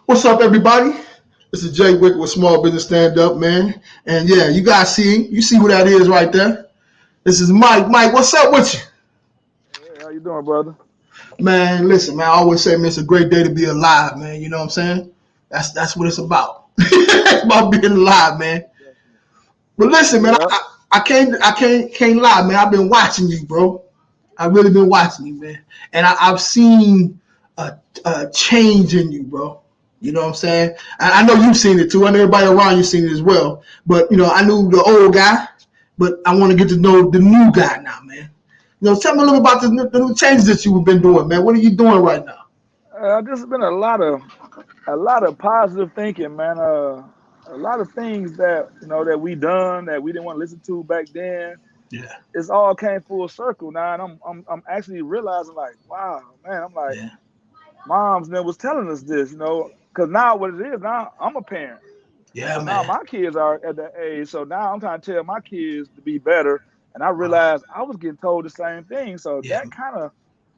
What's up, everybody? This is Jay Wick with Small Business Stand Up, man. And yeah, you guys see who that is right there. This is Mike. Mike, what's up with you? Hey, how you doing, brother? Man, listen, man, I always say, man, it's a great day to be alive, man. You know what I'm saying? That's what it's about. It's about being alive, man. Definitely. But listen, man, Yep. I can't lie, man. I've been watching you, bro. I've really been watching you, man. And I've seen a change in you, bro. You know what I'm saying? I know you've seen it too. I know everybody around you seen it as well. But I knew the old guy, but I want to get to know the new guy now, man. Tell me a little about the new changes that you've been doing, man. What are you doing right now? Just been a lot of positive thinking, man. A lot of things that that we done that we didn't want to listen to back then. Yeah, It's all came full circle now, and I'm actually realizing like, wow, man. I'm like, yeah, moms then was telling us this, because now what it is now, I'm a parent, yeah, so now man. my kids are at that age. So now I'm trying to tell my kids to be better, and I Wow. realized I was getting told the same thing. So Yeah, that kind of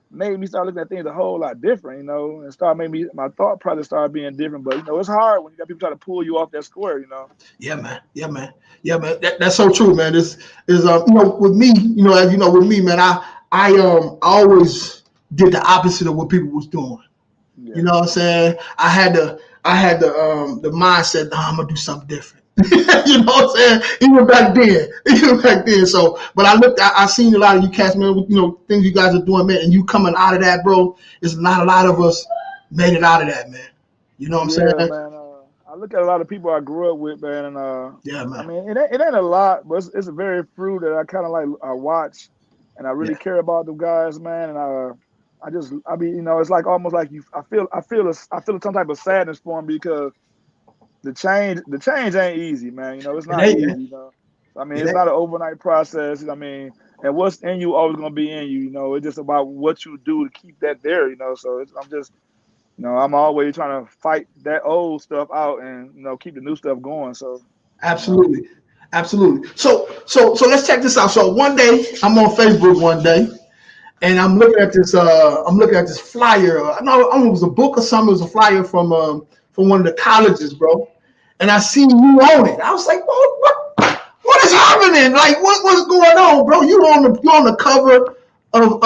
made me start looking at things a whole lot different, and start making me my thought process started being different. But it's hard when you got people trying to pull you off that square. yeah, man. Yeah, man. Yeah, man. That's so true, man. This is with me, as you know, with me, man, I always did the opposite of what people was doing. You Yeah, know what I'm saying? I had the mindset, nah, I'm gonna do something different. You know what I'm saying? Even back then. So, but I seen a lot of you cats, man. With, things you guys are doing, man, and you coming out of that, bro. It's not a lot of us made it out of that, man. You know what I'm yeah, saying? man. I look at a lot of people I grew up with, man, and Yeah, I man. mean, it ain't a lot, but it's a very few that I kind of like I watch, and I really Yeah, care about the guys, man, and I mean, it's like almost like I feel some type of sadness for them because the change ain't easy, man. It's it not ain't, man. easy. I mean, It it's ain't. not an overnight process. I mean, and what's in you always gonna be in you. It's just about what you do to keep that there. So I'm just, I'm always trying to fight that old stuff out and keep the new stuff going. So, you know, Absolutely. Absolutely. So let's check this out. So one day I'm on Facebook one day and I'm looking at this flyer. I don't know if it was a book or something. It was a flyer from one of the colleges, bro. And I seen you on it. I was like, what is happening? Like what's going on, bro? You on the cover of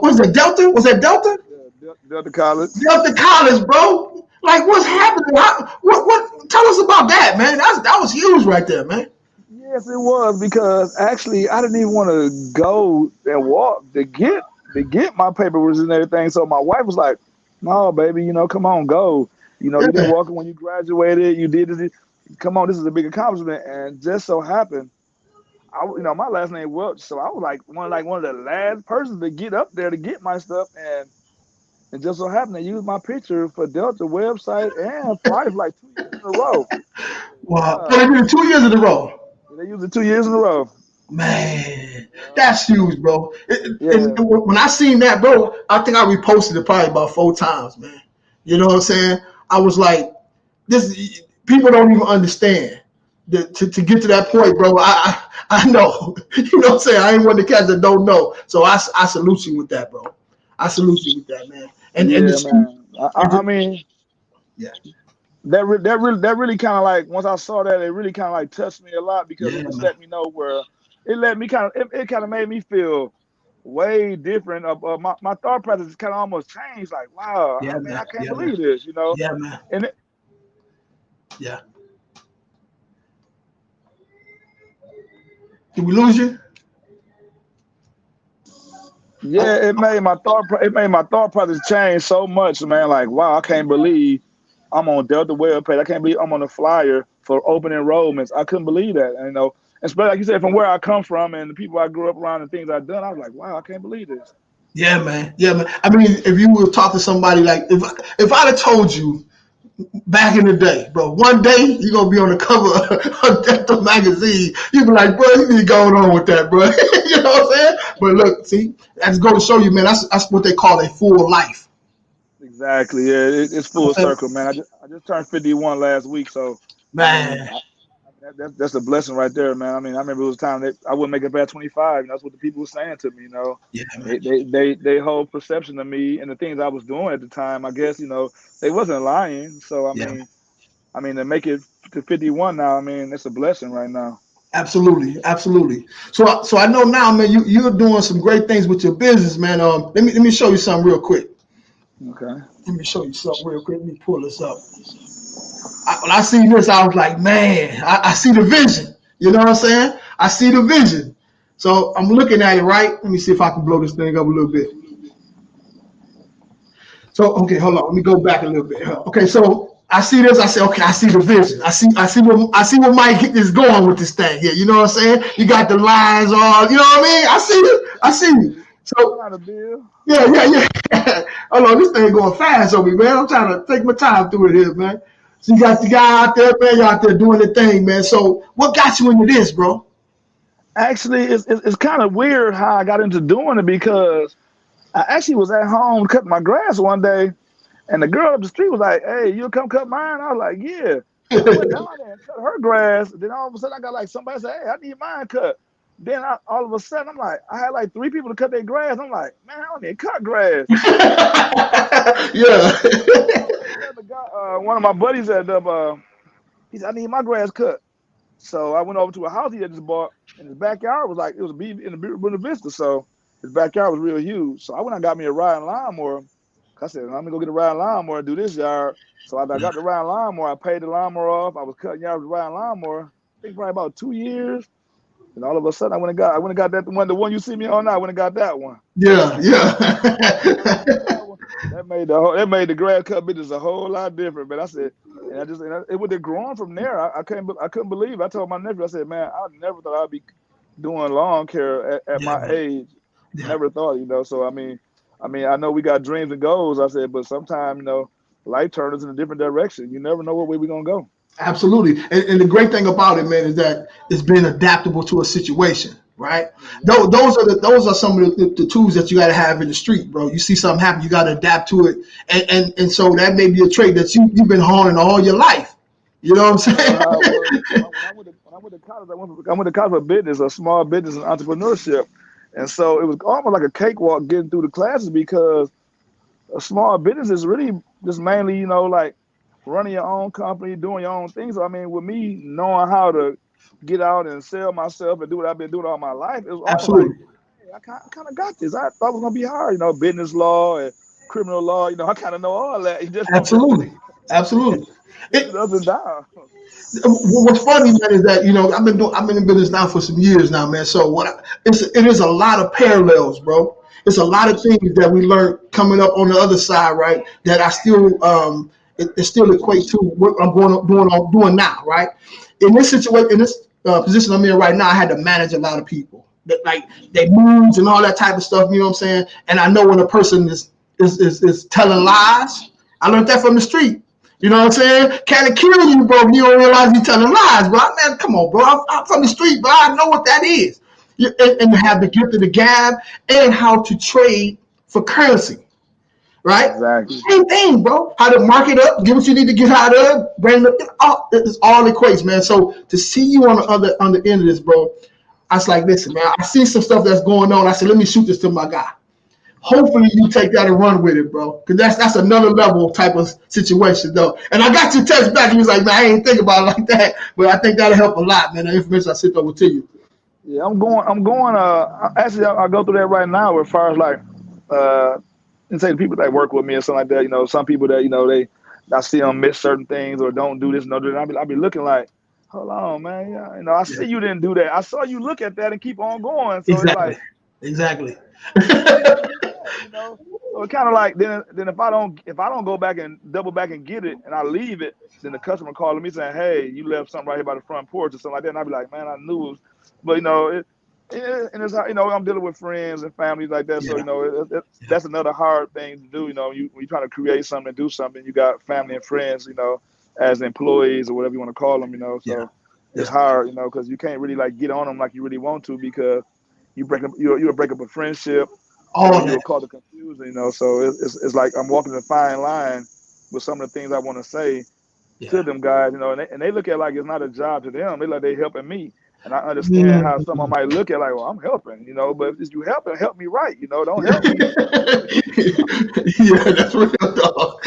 what is it, Delta? Was that Delta? yeah, Delta College. Delta College, bro. Like what's Yeah. happening? What tell us about that, man. That was huge right there, man. Yes, it was because actually I didn't even want to go and walk to get my paperwork and everything. So my wife was like, "No, baby, come on, go. You didn't Yeah. walk it when you graduated. You did this. Come on, this is a big accomplishment." And just so happened, my last name Welch, so I was like one of the last persons to get up there to get my stuff, and just so happened they used my picture for Delta website and flight for like 2 years in a row. Wow. Yeah, They did it 2 years in a row. they used it 2 years in a row. Man, Yeah. that's huge, bro. And Yeah. when I seen that, bro, I think I reposted it probably about 4 times, man. You know what I'm saying? I was like, this people don't even understand. To get to that point, bro, I know. You know what I'm saying? I ain't one of the cats that don't know. So I salute you with that, bro. I salute you with that, man. And Yeah, just, man. and I just mean, yeah, that really kind of like once I saw that, it really kind of like touched me a lot because yeah, it just man. let me know where it let me kind of it kind of made me feel way different. My thought process kind of almost changed. Like, wow, Yeah, man, man. I can't Yeah, man. believe this. Yeah, man. And Yeah. Did we lose you? yeah, it made my thought process change so much, man. Like, wow, I can't believe I'm on Delta web page. I can't believe I'm on the flyer for open enrollments. I couldn't believe that. And, especially like you said, from where I come from and the people I grew up around and things I've done, I was like, wow, I can't believe this. Yeah, man. Yeah, man. I mean, if you would talk to somebody like if I'd have told you back in the day, bro, one day you're gonna be on the cover of Death magazine, you'd be like, bro, you need going on with that, bro. You know what I'm saying? But look, see, that's going to show you, man. That's what they call a full life. Exactly. Yeah, it's You know full what I'm circle, saying? man. I just turned 51 last week, so I mean, Man, That's a blessing right there, man. I mean, I remember it was time that I wouldn't make it past 25. And that's what the people were saying to me. You know, Yeah, man. they whole perception of me and the things I was doing at the time. I guess they wasn't lying. So Yeah. I mean to make it to 51 now. I mean, it's a blessing right now. Absolutely, absolutely. So I know now, man. You're doing some great things with your business, man. Let me show you something real quick. Okay. Let me show you something real quick. Let me pull this up. When I see this, I was like, man, I see the vision. You know what I'm saying? I see the vision. So I'm looking at it, right? Let me see if I can blow this thing up a little bit. So okay, hold on. Let me go back a little bit. Okay, so I see this. I say, okay, I see the vision. I see where Mike is going with this thing here. You know what I'm saying? You got the lines all. You know what I mean? I see it. I see you. So Not a bill. yeah. Hold on, this thing going fast on me, man. I'm trying to take my time through it here, man. So you got the guy out there, man. You out there doing the thing, man. So what got you into this, bro? Actually, it's kind of weird how I got into doing it because I actually was at home cutting my grass one day, and the girl up the street was like, "Hey, you'll come cut mine?" I was like, "Yeah." So I went down there and cut her grass. Then all of a sudden, I got like somebody say, "Hey, I need mine cut." Then all of a sudden, I'm like, I had like 3 people to cut their grass. I'm like, man, I don't need to cut grass. Yeah. All of a sudden, the guy, one of my buddies at he said, "I need my grass cut." So I went over to a house he had just bought, and his backyard was like it was in the Buena Vista. So his backyard was real huge. So I went and got me a riding lawnmower. I said, I'm gonna go get a riding lawnmower and do this yard. So I got the riding lawnmower. I paid the lawnmower off. I was cutting yards with the riding lawnmower. I think probably about 2 years. And all of a sudden, I went and got that the one you see me on now. I went and got that one. Yeah. That one, that made the grass cut business a whole lot different. But I said, it would have grown from there. I couldn't believe it. I told my nephew, I said, man, I never thought I'd be doing lawn care at Yeah, my man. age. Yeah. Never thought. So I know we got dreams and goals. I said, but sometimes life turns us in a different direction. You never know what way we're gonna go. Absolutely. And the great thing about it, man, is that it's been adaptable to a situation, right? Exactly. Those are some of the tools that you got to have in the street, bro. You see something happen, you got to adapt to it, and so that may be a trait that you've been honing all your life. You know what I'm You know saying? how it was when I went to college. I went to college for business, a small business and entrepreneurship, and so it was almost like a cakewalk getting through the classes because a small business is really just mainly like running your own company, doing your own things. So, I mean, with me knowing how to get out and sell myself and do what I've been doing all my life, it was almost like, Absolutely. hey, I kind of got this. I thought it was gonna be hard, business law and criminal law. I kind of know all that. You just don't know Absolutely. Absolutely. the ups and downs. What's funny, man, is that I've been in business now for some years now, man. So it is a lot of parallels, bro. It's a lot of things that we learned coming up on the other side, right? That I still it still equate to what I'm doing now, right? In this situation, in this position I'm in right now, I had to manage a lot of people, that, like they moods and all that type of stuff. You know what I'm saying? And I know when a person is telling lies. I learned that from the street. You know what I'm saying? Can it kill you, bro? If you don't realize you're telling lies, bro. Man, come on, bro. I'm from the street, bro. I know what that is. And to have the gift of the gab and how to trade for currency, right? Exactly. Same thing, bro. How to mark it up, get what you need to get out of, bring it up. It's all equates, man. So to see you on the end of this, bro, I was like, listen, man. I see some stuff that's going on. I said, let me shoot this to my guy. Hopefully you take that and run with it, bro. Because that's another level type of situation, though. And I got your text back. He was like, man, I ain't think about it like that. But I think that'll help a lot, man. The information I sent over to you. Yeah, I'm going. Actually, I go through that right now. As far as like, uh, and say the people that work with me or something like that. Some people that I see them miss certain things or don't do this and don't do that. I be looking like, hold on, man. Yeah, I Yeah, see you didn't do that. I saw you look at that and keep on going. So it's exactly. like, Exactly. why you didn't do that? So it's kind of like then if I don't go back and double back and get it and I leave it, then the customer calling me saying, hey, you left something right here by the front porch or something like that, and I'd be like, man, I knew it was, but and it's how I'm dealing with friends and families like that, so Yeah. Yeah. that's another hard thing to do. When you trying to create something and do something, you got family and friends, as employees or whatever you want to call them, Yeah. so it's Yeah. hard, because you can't really like get on them like you really want to because you'll break up a friendship or All you that. will cause a confusion, so it's like I'm walking a fine line with some of the things I want to say, to Yeah. them guys, you know, and they look at it like it's not a job to them. They like they helping me. And I understand how someone Mm. might look at like, well, I'm helping, you know, but if you help me right, you know, don't help me. Yeah, that's real, dog.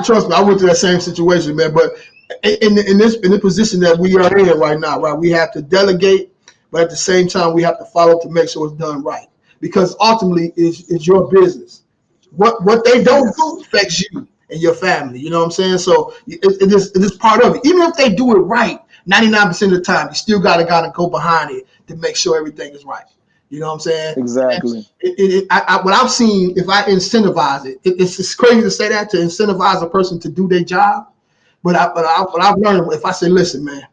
Trust me, I went through that same situation, man. But in the position that we are in right now, right, we have to delegate, but at the same time, we have to follow to make sure it's done right. Because ultimately, it's your business. What they don't Yes, do affects you and your family. You know what I'm saying? So it is part of it. Even if they do it right, 99% of the time, you still gotta go behind it to make sure everything is right. You know what I'm saying? And exactly. what I've seen, if I incentivize it's crazy to say that, to incentivize a person to do their job. What I've learned, if I say, listen, man,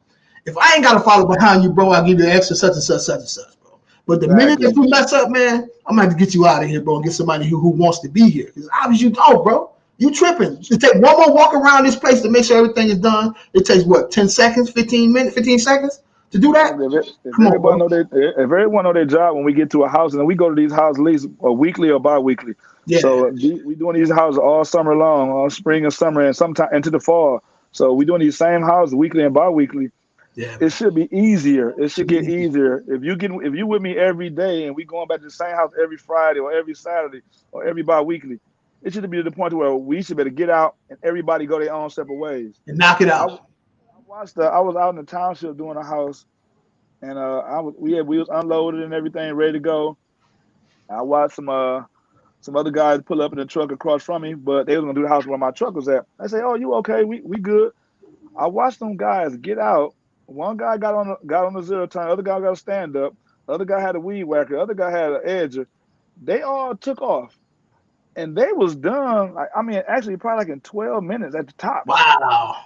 if I ain't got to follow behind you, bro, I'll give you extra such and such, bro. But the minute that Exactly. you mess up, man, I'm gonna have to get you out of here, bro, and get somebody who wants to be here. Because obviously you don't, bro. You tripping. It take one more walk around this place to make sure everything is done. It takes what, 10 seconds, 15 minutes, 15 seconds to do that? If Come on, everybody bro. know if everyone know their job when we get to a house, and we go to these houses at least a weekly or bi-weekly. Yeah, So we doing these houses all summer long, all spring and summer, and sometime into the fall. So we doing these same houses weekly and bi-weekly. yeah, It man. should be easier. It should Should be get easy. easier if you with me every day and we going back to the same house every Friday or every Saturday or every bi-weekly. It should be to the point where we should better get out and everybody go their own separate ways. And knock it I, out. I watched. I was out in the township doing a house, and we was unloaded and everything ready to go. I watched some other guys pull up in the truck across from me, but they was gonna do the house where my truck was at. I say, "Oh, you okay? We good." I watched them guys get out. One guy got on the zero turn. The other guy got a stand up. The other guy had a weed whacker. The other guy had an edger. They all took off, and they was done. Like, I mean, actually, probably like in 12 minutes at the tops. Wow.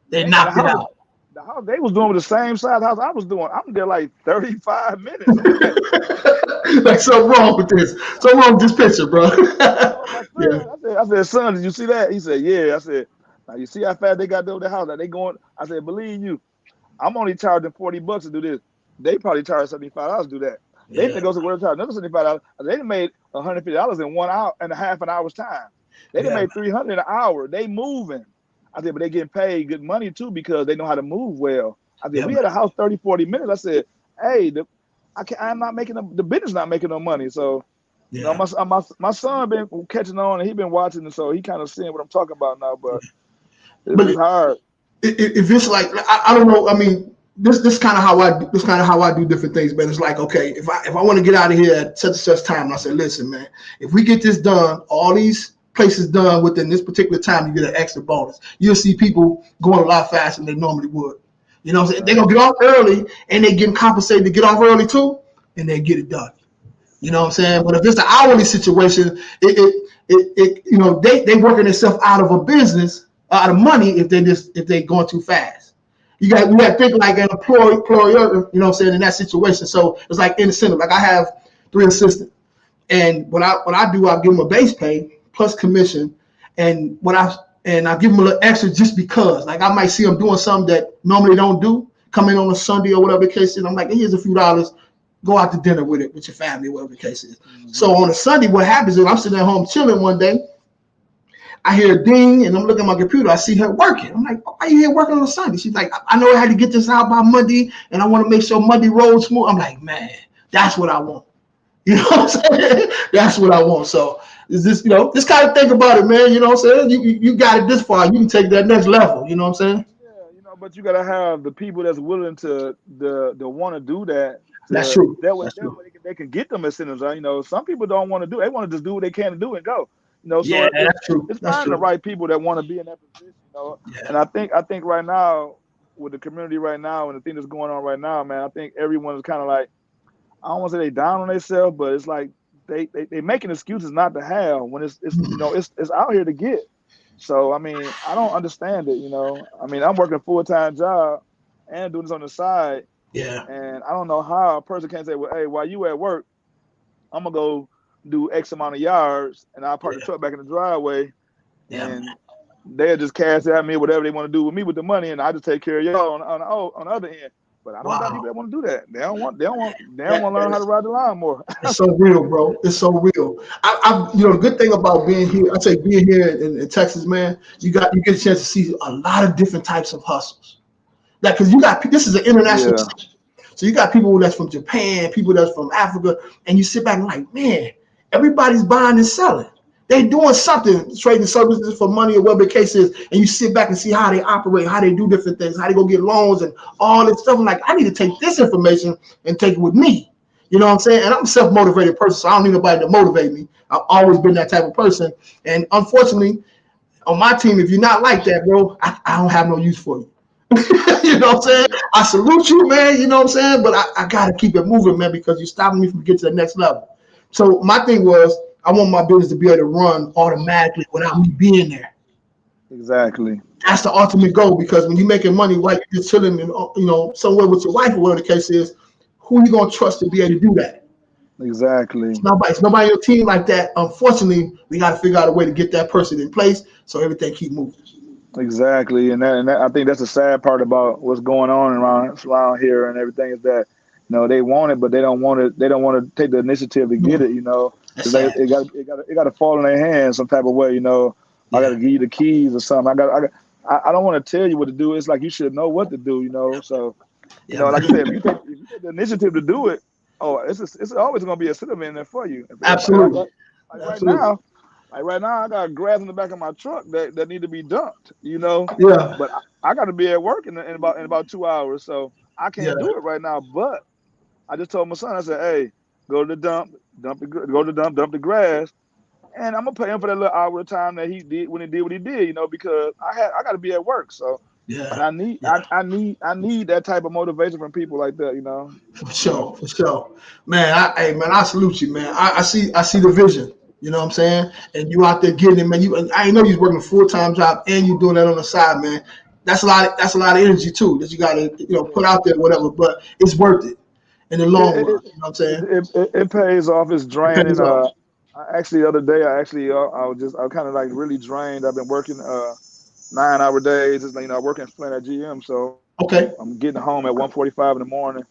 They Man, knocked it out. the house they was doing with the same size house I was doing. I'm there like 35 minutes. I'm like, Like something wrong with this. Something wrong with this picture, bro. I told my Yeah. son, I said, son, did you see that? He said, yeah. I said, now you see how fast they got done with the house? Like they going. I said, believe you, I'm only charging $40 to do this. They probably charge $75 to do that. They Yeah. think goes to where to charge another $75. They done made $150 in 1 hour and a half an hour's time. They done Yeah. made $300 an hour. They moving. I said, but they getting paid good money too because they know how to move well. I said, Yeah, we man. had a house 30, 40 minutes. I said, hey, I'm not making the business not making no money. So, you know, Yeah. my son been catching on and he been watching it, so he kind of seeing what I'm talking about now. But But it's hard. if it's like, I don't know. I mean, this kind of how this kind of how I do different things. But it's like, okay, if I want to get out of here at such and such time, and I say, listen, man, if we get this done, all these places done within this particular time, you get an extra bonus. You'll see people going a lot faster than they normally would. You know what I'm saying? They're Right. gonna get off early, and they getting compensated to get off early too, and they get it done. You know what I'm saying? But if it's an hourly situation, you know, they working themselves out of a business, out of money if they going too fast. We got to think like an employer, you know what I'm saying, in that situation. So it's like incentive. Like I have 3 assistants, and what I do, I give them a base pay plus commission, and I give them a little extra just because. Like I might see them doing something that normally don't do, come in on a Sunday or whatever the case is. I'm like, hey, here's a few dollars, go out to dinner with it with your family, whatever the case is. Mm-hmm. So on a Sunday, what happens is I'm sitting at home chilling one day. I hear a ding, and I'm looking at my computer. I see her working. I'm like, why are you here working on a Sunday? She's like, I know I had to get this out by Monday, and I want to make sure Monday rolls smooth. I'm like, man, that's what I want. You know what I'm saying? That's what I want. So is this, this kind of think about it, man. You know what I'm saying? You got it this far. You can take that next level. You know what I'm saying? Yeah, but you gotta have the people that's willing to the want to do that. That's To true. That's that true. way they can get them incentives. Some people don't want to do. They want to just do what they can do and go. So Yeah, that's true. it's That's finding the true. right people that want to be in that position. Yeah. And I think right now with the community right now and the thing that's going on right now, man, I think everyone is kind of like, I don't want to say they down on themselves, but it's like they making excuses not to have when it's out here to get. So I mean, I don't understand it. I mean, I'm working a full-time job and doing this on the side, Yeah. and I don't know how a person can't say, well, hey, while you at work, I'm gonna go do X amount of yards and I'll park the Yeah. truck back in the driveway Yeah, man. and they'll just cash at me whatever they want to do with me with the money, and I just take care of y'all on the other end. But I don't got people Wow. that want to do that. They don't want to learn how to ride the lawnmower. It's so real, bro. It's so real. The good thing about being here, I say being here in Texas, man, you get a chance to see a lot of different types of hustles. Like, because this is an international Yeah, city. So you got people that's from Japan, people that's from Africa, and you sit back and like, man, everybody's buying and selling. They doing something, trading services for money or whatever the case is, and you sit back and see how they operate, how they do different things, how they go get loans and all this stuff. I'm like, I need to take this information and take it with me. You know what I'm saying? And I'm a self-motivated person, so I don't need nobody to motivate me. I've always been that type of person. And unfortunately, on my team, if you're not like that, bro, I don't have no use for you. You know what I'm saying? I salute you, man. You know what I'm saying? But I got to keep it moving, man, because you're stopping me from getting to the next level. So my thing was, I want my business to be able to run automatically without me being there. exactly. That's the ultimate goal, because when you're making money while you're chilling in, somewhere with your wife or whatever the case is, who you gonna trust to be able to do that? Exactly. It's nobody on your team like that. Unfortunately, we got to figure out a way to get that person in place so everything keep moving. Exactly, and I think that's the sad part about what's going on around here and everything is that they want it, but they don't want it. They don't want to take the initiative to get it. That's Because sad. it got to fall in their hands some type of way. I got Yeah, to give you the keys or something. I don't want to tell you what to do. It's like you should know what to do. So yeah, man. like I said, if you take the initiative to do it, oh, it's always going to be a system in there for you. Absolutely, Like right absolutely. now. Like right now, I got grass in the back of my truck that need to be dumped. Yeah, But I got to be at work in about 2 hours, so I yeah, can't do it right now. But I just told my son, I said, "Hey, go to the go to the dump the grass, and I'm gonna pay him for that little hour of time that he did when he did what he did, because I got to be at work. So, and yeah, I need yeah. I need that type of motivation from people like that. For So sure, for sure, man. Hey, man, I salute you, man. I see the vision. You know what I'm saying? And you out there getting it, man. I ain't know you was working a full-time job and you doing that on the side, man. That's a lot. That's a lot of energy too that you got to put out there, whatever. But it's worth it in the long it run. it, You know what I'm saying? it pays off. It's It pays draining. off. Actually, the other day, I was kind of like really drained. I've been working 9 hour days. Just I work and playing at GM, so Okay. I'm getting home at 1:45 in the morning.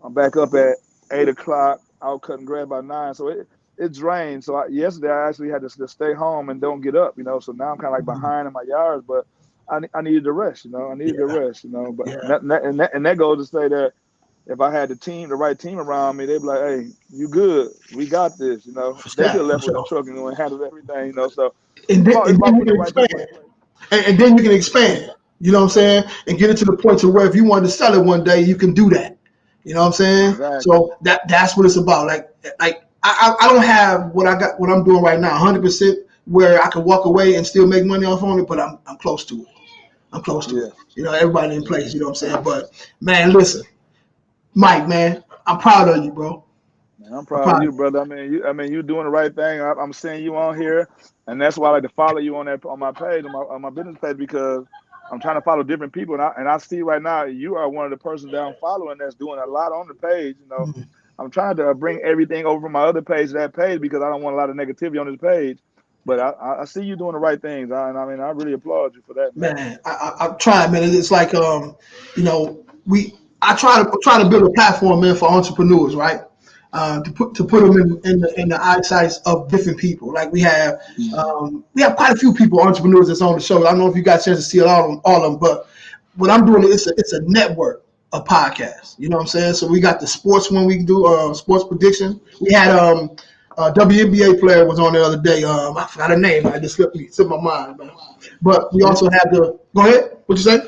I'm back up at 8 o'clock. Out cutting grass by 9, so it drains. So yesterday I actually had to stay home and don't get up. So now I'm kind of like behind in my yards, but I needed to rest. I needed to Yeah. rest. But Yeah. and that goes to say that if I had the right team around me, they'd be like, "Hey, you good? We got this." For They could sure. have For left with the sure. truck and handled everything. So And it's then, about and then you putting the can right people in expand. place. And then you can expand. You know what I'm saying? And get it to the point to where if you wanted to sell it one day, you can do that. You know what I'm saying? Exactly. So that's what it's about. Like I don't have what I'm doing right now 100% where I can walk away and still make money off on it, but I'm close to it. I'm close to it. Yes. Everybody in Yeah. place. You know what I'm saying? But man, listen, Mike, man, I'm proud of you, bro. Man, I'm I'm proud of proud of you, brother. You doing the right thing. I'm seeing you on here, and that's why I like to follow you on my page, on my business page, because I'm trying to follow different people, and I see right now you are one of the persons that I'm following that's doing a lot on the page. you. I'm trying to bring everything over from my other page to that page because I don't want a lot of negativity on this page. But I see you doing the right things, and I really applaud you for that, man. Man, I'm trying, man. It's like we I try to build a platform, man, for entrepreneurs, right? To put them in the eyesight of different people. Like Mhm. we have quite a few people entrepreneurs that's on the show. I don't know if you got a chance to see all of them, but what I'm doing is it's a network of podcasts. You know what I'm saying? So we got the sports one we do sports prediction. We had WNBA player was on the other day. I forgot her name. I just slipped my mind, man. But we You, also have the. Go ahead. What you say?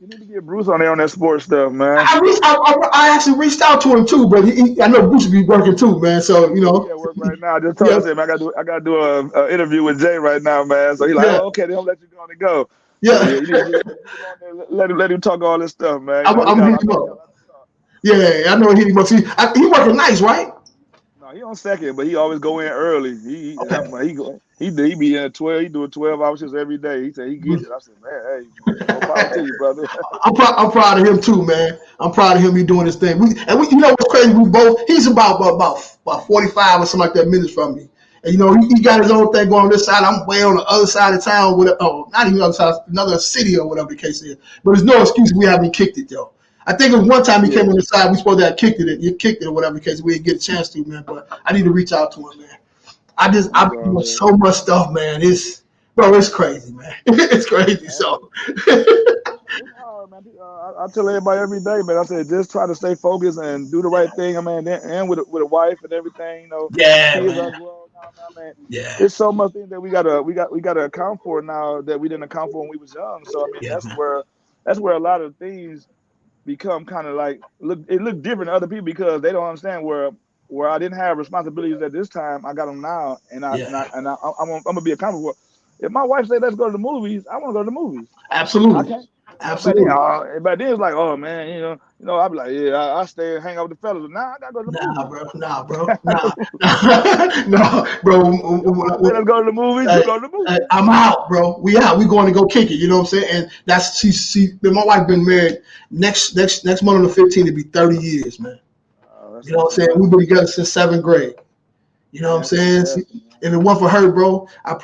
you need to get Bruce on there on that sports stuff, man. I actually reached out to him too, but I know Bruce be working too, man. So Yeah, he at work right now. I just told him, yeah, I said, man, I gotta do a interview with Jay right now, man. So he like, yeah, oh, okay, they'll let you go on and go. So yeah, yeah. you need to go on there, let him talk all this stuff, man. He I'm got, hitting I him know he got a up. lot to talk. Yeah, I know he must. He working nice, right? No, he on second, but he always go in early. Okay. He be in at 12. He doing 12 hour shifts every day. He said he get it. I said, man, hey, more power to you, brother. I'm proud of him too, man. I'm proud of him. He doing his thing. You know what's crazy? We both. He's about 45 or something like that minutes from me. And he got his own thing going on this side. I'm way on the other side of town with not even the other side, another city or whatever the case is. But there's no excuse we haven't kicked it though. I think it was one time he came on the side. We supposed to have kicked it or whatever because we didn't get a chance to, man. But I need to reach out to him, man. I've been doing so much stuff, man. It's crazy, man. It's crazy. So it's hard, man. I tell everybody every day, man. I said just try to stay focused and do the right thing. I mean, and with a wife and everything, you know. yeah, kids man. are grown now, man. Yeah, It's so much things that we gotta account for now that we didn't account for when we was young. So I mean, yeah, man. that's where a lot of things become kind of like look different to other people because they don't understand where I didn't have responsibilities at this time. I got them now, and I'm Yeah, gonna be accountable for. If my wife say let's go to the movies, I want to go to the movies. I absolutely, can't. absolutely. Back then it's like, oh man, I'd be like, yeah, I stay and hang out with the fellas. But now I gotta go to the Nah, movies. bro. Nah, no, bro. Let's go to the movies. You go to the movies. I'm out, bro. We out. We going to go kick it. You know what I'm saying? And that's she. My wife been married. Next month on the 15th, it'll be 30 years, man. You know what I'm saying? We've been together since 7th grade. You know what I'm saying? If it wasn't for her, bro, I'd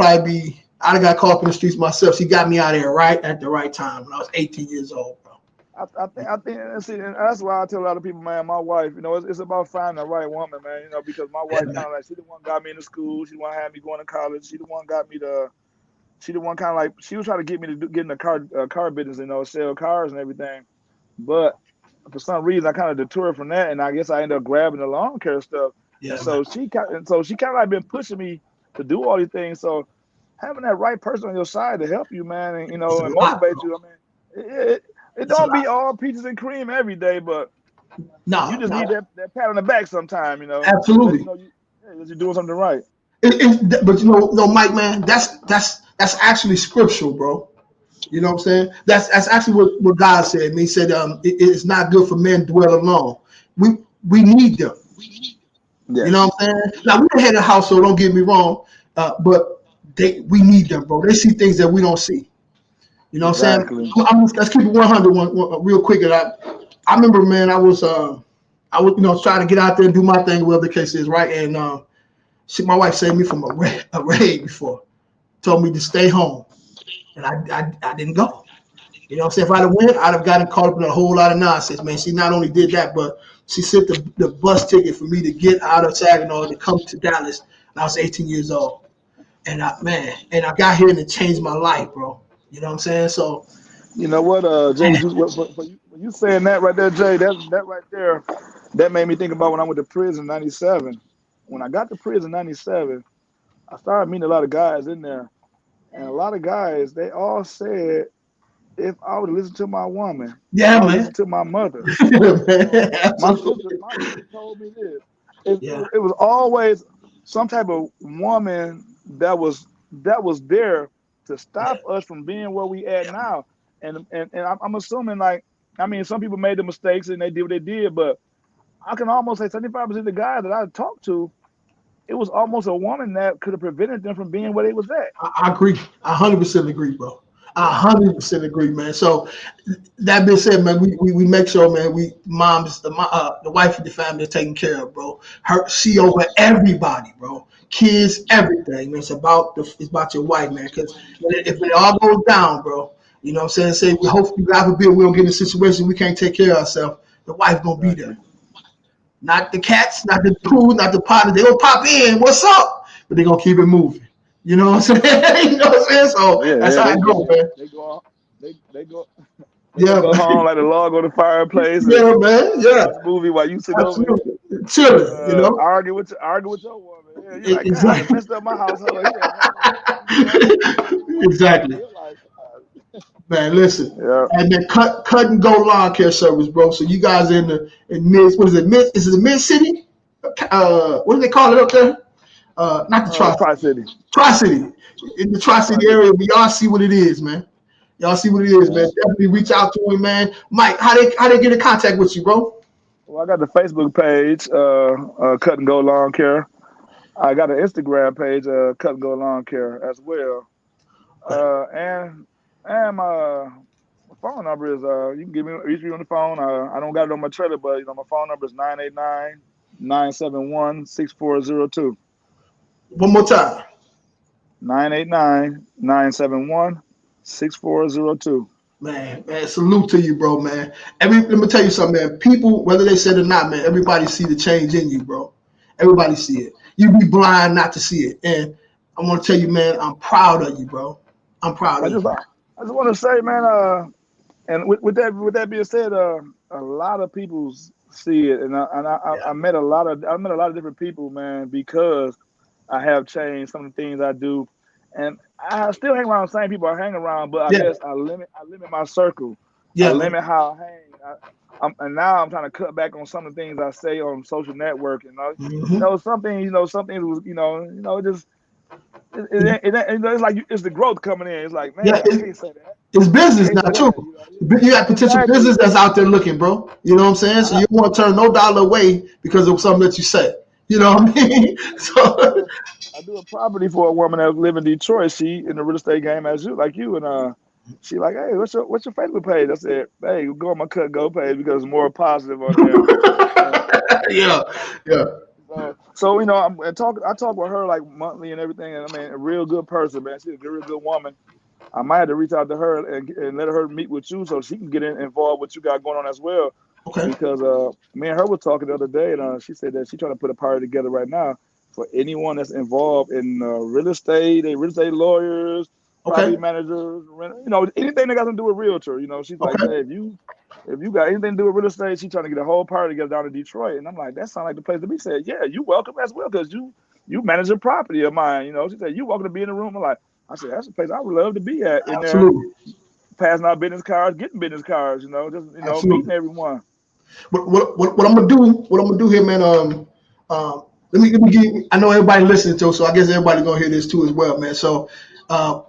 have got caught up in the streets myself. She got me out of there right at the right time when I was 18 years old, bro. I think, and that's why I tell a lot of people, man, my wife, it's about finding the right woman, man, because my wife kind of like, she the one got me into school. She the one had me going to college. She the one got me she the one kind of like, she was trying to get me to get in the car business, sell cars and everything. But for some reason, I kind of detoured from that, and I guess I ended up grabbing the lawn care stuff. Yeah, and so she kind of like been pushing me to do all these things. So having that right person on your side to help you, man, and it's a and lot, motivate bro. you. I mean, it It's a don't be lot. all peaches and cream every day, but you No, just need that pat on the back sometime, let you absolutely. know you're doing something right. But no, Mike, man, that's actually scriptural, bro. You know what I'm saying? That's actually what God said. And he said, it's not good for men to dwell alone. We need them. You know Yes, what I'm saying? Now we had a household. Don't get me wrong, but we need them, bro. They see things that we don't see. You know what I'm saying? exactly. Let's keep it 100 real quick. And I remember, man, I was trying to get out there and do my thing, whatever the case is, right? And my wife saved me from a raid before. Told me to stay home, and I didn't go. You know what I'm saying? If I'd have went, I'd have gotten caught up in a whole lot of nonsense, man. She not only did that, but she sent the bus ticket for me to get out of Saginaw to come to Dallas when I was 18 years old. And I got here and it changed my life, bro. You know what I'm saying? So, You know what, Jay? man, When you saying that right there, Jay, that right there, that made me think about when I went to prison in '97. When I got to prison in '97, I started meeting a lot of guys in there, and a lot of guys they all said, if I would listen to my woman, if yeah, I would man. listen to my mother, Man, my absolutely. sister told me this. It, Yeah. it, it was always some type of woman that was there to stop us from being where we at now. And I'm assuming like I mean some people made the mistakes and they did what they did, but I can almost say 75% of the guys that I talked to, it was almost a woman that could have prevented them from being where they was at. I agree. I 100% agree, bro. I 100% agree, man. So that being said, man, we make sure, man, the wife of the family is taken care of, bro. She over everybody, bro. Kids, everything, man. It's about your wife, man. Because if it all goes down, bro, you know what I'm saying? Say we hope God forbid we don't get in a situation we can't take care of ourselves. The wife gonna be there. Exactly. Not the cats, not the poo, not the potters. They gonna pop in. What's up? But they gonna keep it moving. You know what I'm saying? You know what I'm saying? So Yeah, that's yeah, how it go, man. they go they go they gonna Yeah, go man. home like the log on the fireplace and Yeah, man. Yeah, watch a movie while you sit over here. absolutely. Chilling, you know. Argue with your woman. Yeah, you're like, God, I done Exactly. messed up my household. He done messed up my life. Exactly, You're like, man. Listen, yeah. and then cut and go lawn care service, bro. So you guys in mid, what is it? Mid, is it mid city? What do they call it up there? Not the Tri City. Tri City. In the Tri Tri City City. area, but y'all see what it is, man. Y'all see what it is, man. Yeah. Definitely reach out to him, man. Mike, how they get in contact with you, bro? Well, I got the Facebook page, Cut and Go Lawn Care. I got an Instagram page, Cut and Go Lawn Care as well. And my phone number is you can reach me on the phone. I don't got it on my trailer, but my phone number is 989-971-6402. One more time. 989-971-6402. Man, salute to you, bro, man. Let me tell you something, man. People, whether they said it or not, man, everybody see the change in you, bro. Everybody see it. You be blind not to see it. And I want to tell you, man, I'm proud of you, bro. I'm proud I of just you. I just want to say, man, and with that being said, a lot of people see it, and Yeah, I met a lot of different people, man, because I have changed some of the things I do, and I still hang around the same people I hang around, but I yeah, guess I limit my circle, I yeah, man. limit how I hang. And now I'm trying to cut back on some of the things I say on social network, and Hmm. some things was just it's like it's the growth coming in. It's like, Yeah, man, I can't say that. it's I business can't now say too. that. You know, You got potential exactly. business that's out there looking, bro. You know what I'm saying? So I, you don't want to turn no dollar away because of something that you say. You know what I mean? So I do a property for a woman that live in Detroit. She in the real estate game as you, like you, and she like, hey, what's your Facebook page? I said, hey, go on my Kutngo page because it's more positive on there. And, yeah, and I yeah. so I talk with her like monthly and everything, and I mean, a real good person, man. She's a real good woman. I might have to reach out to her and let her meet with you so she can get involved with what you got going on as well. Okay, Because me and her were talking the other day, and she said that she's trying to put a party together right now for anyone that's involved in real estate, they real estate lawyers, okay, property managers, anything that got to do with realtor. She's like, okay. hey, if you got anything to do with real estate, she's trying to get a whole party together down in Detroit. And I'm like, that sounds like the place to be. Said, yeah, you welcome as well because you manage a property of mine. She said, you welcome to be in the room. I'm like, I said, that's a place I would love to be at in there, Absolutely, passing out business cards, getting business cards, just meeting absolutely. everyone. What I'm gonna do? What I'm gonna do here, man? Let me give. I know everybody listening to, so I guess everybody gonna hear this too as well, man. So, uh,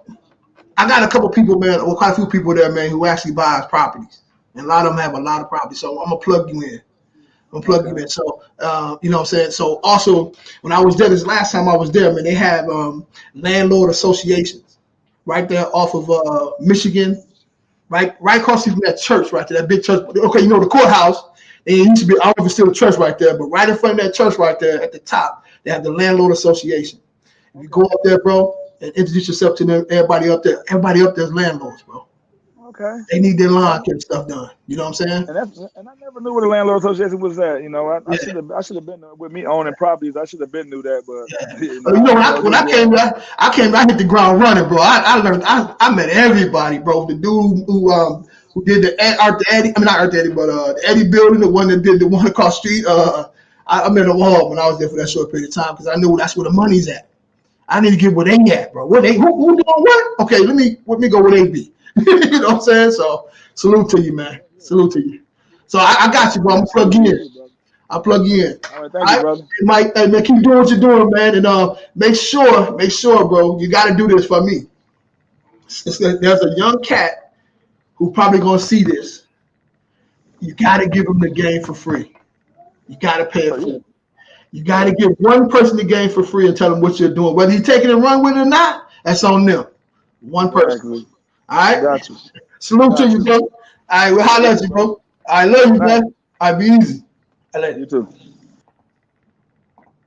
I got a couple people, man, or quite a few people there, man, who actually buys properties, and a lot of them have a lot of properties. So I'm gonna plug you in. I'm gonna plug you Okay. in. So, you know what I'm saying? So also, when I was there this last time I was there, man, they have landlord associations right there off of Michigan, right across from that church right there, that big church. Okay, you know the courthouse. And it used to be, I don't know if it's still a church right there, but right in front of that church right there at the top, they have the landlord association. If you go Okay. up there, bro, and introduce yourself to them, everybody up there is landlords, bro. Okay. They need their Okay. lawn care stuff done. You know what I'm saying? And I never knew what a landlord association was at. I Yeah. should have been with me owning properties. I should have been knew that, Yeah. but You know, when just I going came on. back, I hit the ground running, bro. I learned, I met everybody, bro. The dude who did the Art the Eddie, I mean not Art the Eddie, but the Eddie building, the one that did the one across the street. I met them all when I was there for that short period of time because I knew that's where the money's at. I need to get where they at, bro. Where they who doing what? Okay, let me go where they be. You know what I'm saying? So salute to you, man. Salute to you. So I got you, bro. I'm Salute plug to you in. you, brother. I'll plug you in. All right, thank All you, right, brother. Mike. Hey, man, keep doing what you're doing, man, and make sure, bro. You got to do this for me. There's a young cat who probably gonna see this. You got to give him the game for free. You got to pay it So you, forward. You got to okay, give one person the game for free and tell them what you're doing. Whether you take it and run with it or not, that's on them. One person. exactly. All I right. got you. I Salute to got you, you. bro. All right, we'll All right, holler you at too, you, brother. bro. I love Good you, night. man. All right, be easy. I let You it. too.